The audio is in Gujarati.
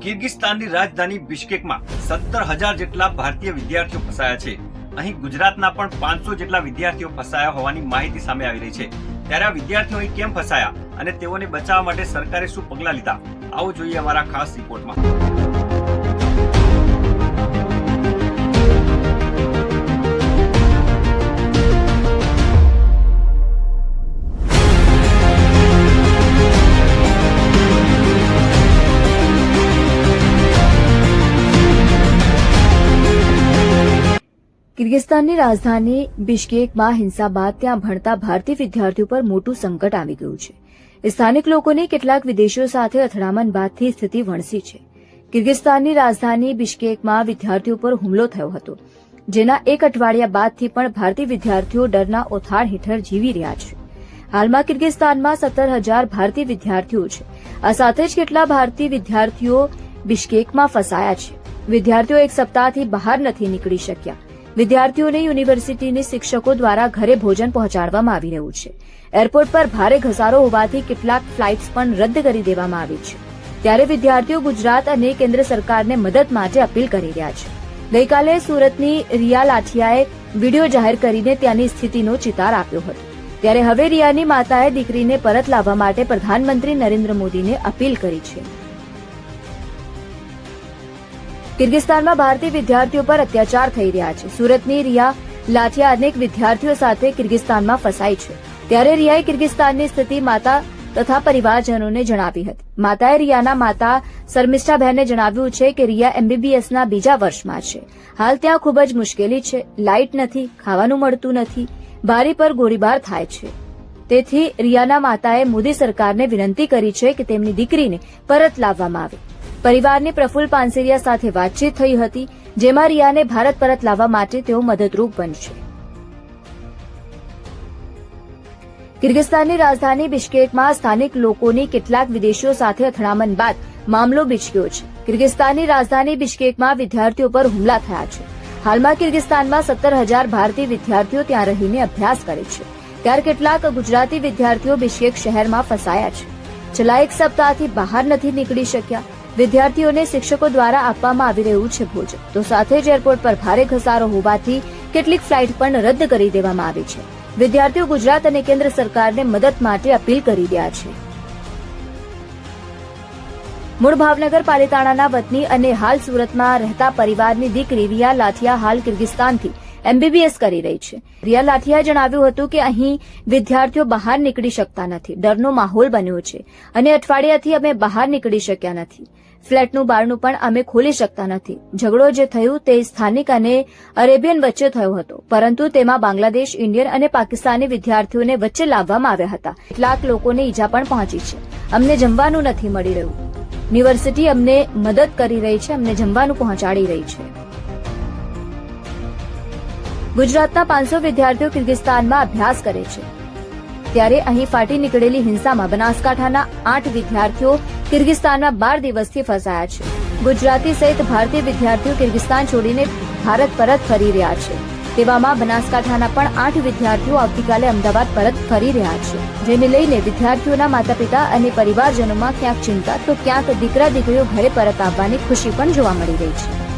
કિર્ગિસ્તાનની રાજધાની બિશ્કેકમાં 17,000 જેટલા ભારતીય વિદ્યાર્થીઓ ફસાયા છે। અહીં ગુજરાતના પણ 500 જેટલા વિદ્યાર્થીઓ ફસાયા હોવાની માહિતી સામે આવી રહી છે। ત્યારે આ વિદ્યાર્થીઓ અહીં કેમ ફસાયા અને તેઓને બચાવવા માટે સરકારે શું પગલાં લીધા, આવો જોઈએ અમારા ખાસ રિપોર્ટમાં। કિર્ગિસ્તાનની રાજધાની બિશ્કેકમાં હિંસા બાદ ત્યાં ભણતા ભારતીય વિદ્યાર્થીઓ પર મોટું સંકટ આવી ગયું છે। સ્થાનિક લોકોની કેટલાક વિદેશીઓ સાથે અથડામણ બાદથી સ્થિતિ વણસી છે। કિર્ગિસ્તાનની રાજધાની બિશ્કેકમાં વિદ્યાર્થીઓ પર હુમલો થયો હતો, જેના એક અઠવાડિયા બાદથી પણ ભારતીય વિદ્યાર્થીઓ ડરના ઓથાર હેઠળ જીવી રહ્યા છે। હાલમાં કિર્ગિસ્તાનમાં 17,000 ભારતીય વિદ્યાર્થીઓ છે। આ સાથે જ કેટલા ભારતીય વિદ્યાર્થીઓ બિશ્કેકમાં ફસાયા છે। વિદ્યાર્થીઓ એક સપ્તાહથી બહાર નથી નીકળી શક્યા। વિદ્યાર્થીઓને યુનિવર્સિટીની શિક્ષકો દ્વારા ઘરે ભોજન પહોંચાડવામાં આવી રહ્યું છે। એરપોર્ટ પર ભારે ઘસારો હોવાથી કેટલાક ફ્લાઇટ્સ પણ રદ કરી દેવામાં આવી છે। ત્યારે વિદ્યાર્થીઓ ગુજરાત અને કેન્દ્ર સરકારને મદદ માટે અપીલ કરી રહ્યા છે। ગઈકાલે સુરતની રિયા લાઠિયાએ વિડીયો જાહેર કરીને ત્યાંની સ્થિતિનો ચિતાર આપ્યો હતો। ત્યારે હવે રિયાની માતાએ દીકરીને પરત લાવવા માટે પ્રધાનમંત્રી નરેન્દ્ર મોદીને અપીલ કરી છે। કિર્ગિસ્તાનમાં ભારતીય વિદ્યાર્થીઓ પર અત્યાચાર થઈ રહ્યા છે। સુરતની રિયા લાઠિયા અનેક વિદ્યાર્થીઓ સાથે કિર્ગિસ્તાનમાં ફસાઈ છે। ત્યારે રિયાએ કિર્ગિસ્તાનની સ્થિતિ માતા તથા પરિવારજનોને જણાવી હતી। માતાએ રિયાના માતા શર્મિષ્ઠાબહેને જણાવ્યું છે કે રિયા એમબીબીએસના બીજા વર્ષમાં છે। હાલ ત્યાં ખૂબ જ મુશ્કેલી છે। લાઇટ નથી, ખાવાનું મળતું નથી, બારી પર ગોળીબાર થાય છે। તેથી રિયાના માતાએ મોદી સરકારને વિનંતી કરી છે કે તેમની દીકરીને પરત લાવવામાં આવે। પરિવારની પ્રફુલ્લ પાનસેરિયા સાથે વાતચીત થઈ હતી, જેમાં રિયાને ભારત પરત લાવવા માટે તેઓ મદદરૂપ બનશે। કિર્ગિસ્તાનની રાજધાની બિશ્કેકમાં સ્થાનિક લોકોની કેટલાક વિદેશીઓ સાથે અથડામણ બાદ મામલો બીચક્યો છે। કિર્ગિસ્તાનની રાજધાની બિશ્કેકમાં વિદ્યાર્થીઓ પર હુમલા થયા છે। હાલમાં કિર્ગિસ્તાનમાં 17,000 ભારતીય વિદ્યાર્થીઓ ત્યાં રહીને અભ્યાસ કરે છે। ત્યારે કેટલાક ગુજરાતી વિદ્યાર્થીઓ બિશ્કેક શહેરમાં ફસાયા છે। છેલ્લા એક સપ્તાહથી બહાર નથી નીકળી શક્યા। વિદ્યાર્થીઓને શિક્ષકો દ્વારા આપવામાં આવી રહ્યું છે ભોજન, તો સાથે જ એરપોર્ટ પર ભારે ઘસારો હોવાથી કેટલીક ફ્લાઇટ પણ રદ કરી દેવામાં આવી છે। વિદ્યાર્થીઓ ગુજરાત અને કેન્દ્ર સરકારને મદદ માટે અપીલ કરી રહ્યા છે। મૂળ ભાવનગર પાલિતાણાના વતની અને હાલ સુરતમાં રહેતા પરિવારની દીકરી રિયા લાઠિયા હાલ કિર્ગિસ્તાનથી એમબીબીએસ કરી રહી છે। રિયા લાઠિયાએ જણાવ્યું હતું કે અહીં વિદ્યાર્થીઓ બહાર નીકળી શકતા નથી, ડરનો માહોલ બન્યો છે અને અઠવાડિયાથી અમે બહાર નીકળી શક્યા નથી। ફ્લેટનું બારણું પણ અમે ખોલી શકતા નથી। ઝઘડો જે થયું તે સ્થાનિક અને અરેબિયન વચ્ચે થયો હતો, પરંતુ તેમાં બાંગ્લાદેશ, ઇન્ડિયન અને પાકિસ્તાની વિદ્યાર્થીઓને વચ્ચે લાવવામાં આવ્યા હતા। કેટલાક લોકોને ઈજા પણ પહોંચી છે। અમને જમવાનું નથી મળી રહ્યું। યુનિવર્સિટી અમને મદદ કરી રહી છે, અમને જમવાનું પહોંચાડી રહી છે। ગુજરાતના 500 વિદ્યાર્થીઓ કિર્ગિસ્તાનમાં અભ્યાસ કરે છે। ત્યારે અહીં ફાટી નીકળેલી હિંસામાં બનાસકાંઠાના 8 વિદ્યાર્થીઓ કિર્ગિસ્તાનમાં 12 દિવસથી ફસાયા છે। ગુજરાતી સહિત ભારતીય વિદ્યાર્થીઓ કિર્ગિસ્તાન છોડીને ભારત પરત ફરી રહ્યા છે। તેવામાં બનાસકાંઠાના પણ 8 વિદ્યાર્થીઓ આવતીકાલે અમદાવાદ પરત ફરી રહ્યા છે, જેને લઈને વિદ્યાર્થીઓના માતા પિતા અને પરિવારજનોમાં ક્યાંક ચિંતા તો ક્યાંક દીકરા દીકરીઓ ઘરે પરત આવવાની ખુશી પણ જોવા મળી રહી છે।